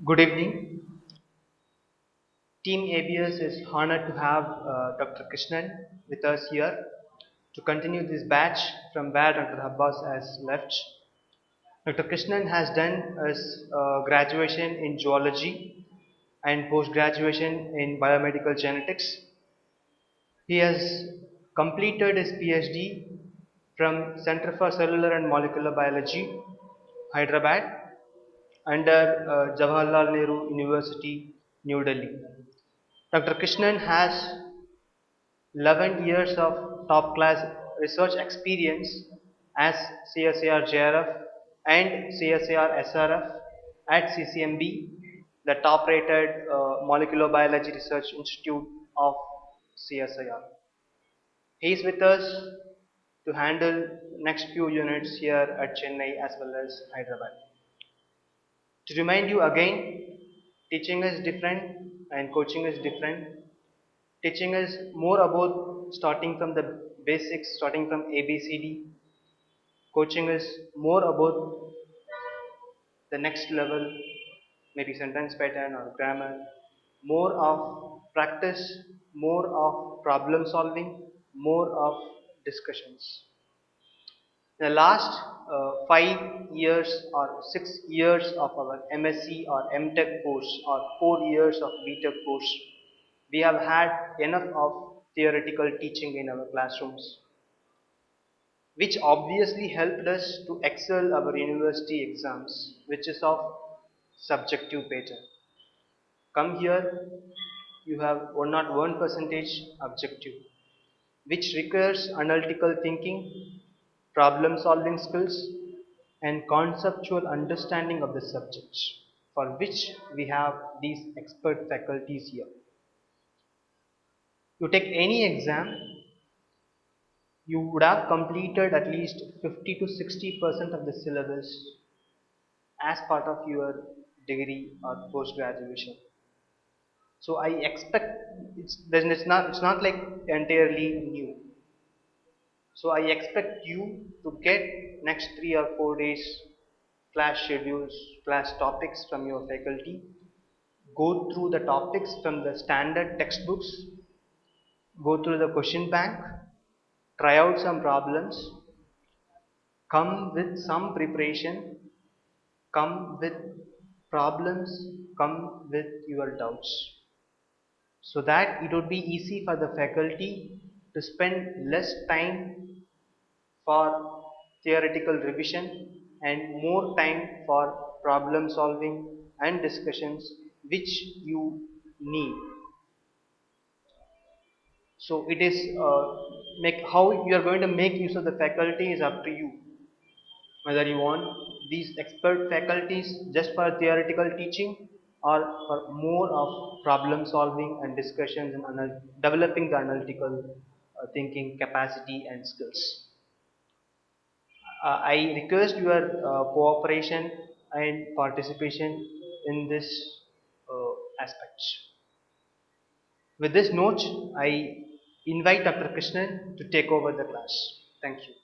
Good evening. Team ABS is honored to have Dr. Krishnan with us here to continue this batch from where Dr. Abbas has left. Dr. Krishnan has done his graduation in zoology and post graduation in biomedical genetics. He has completed his PhD from Center for Cellular and Molecular Biology, Hyderabad, under Jawaharlal Nehru University, New Delhi. Dr. Krishnan has 11 years of top class research experience as CSIR JRF and CSIR SRF at CCMB, the top rated molecular biology research institute of CSIR. He is with us to handle next few units here at Chennai as well as Hyderabad. To remind you again, teaching is different and coaching is different. Teaching is more about starting from the basics, starting from ABCD. Coaching is more about the next level, maybe sentence pattern or grammar. More of practice, more of problem solving, more of discussions. The last 5 years or 6 years of our MSc or MTech course or 4 years of BTech course, we have had enough of theoretical teaching in our classrooms, which obviously helped us to excel our university exams, which is of subjective pattern. Come here, you have 101 percentage objective, which requires analytical thinking, problem solving skills, and conceptual understanding of the subjects, for which we have these expert faculties here. You take any exam, you would have completed at least 50 to 60% of the syllabus as part of your degree or post graduation. So I expect it's not like entirely new. So I expect you to get next 3 or 4 days class schedules, class topics from your faculty, go through the topics from the standard textbooks, go through the question bank, try out some problems, come with some preparation, come with problems, come with your doubts, so that it would be easy for the faculty to spend less time for theoretical revision and more time for problem solving and discussions which you need. So it is make how you are going to make use of the faculty is up to you, whether you want these expert faculties just for theoretical teaching or for more of problem solving and discussions and developing the analytical thinking capacity and skills. I request your cooperation and participation in this aspects. With this note, I invite Dr. Krishnan to take over the class. Thank you.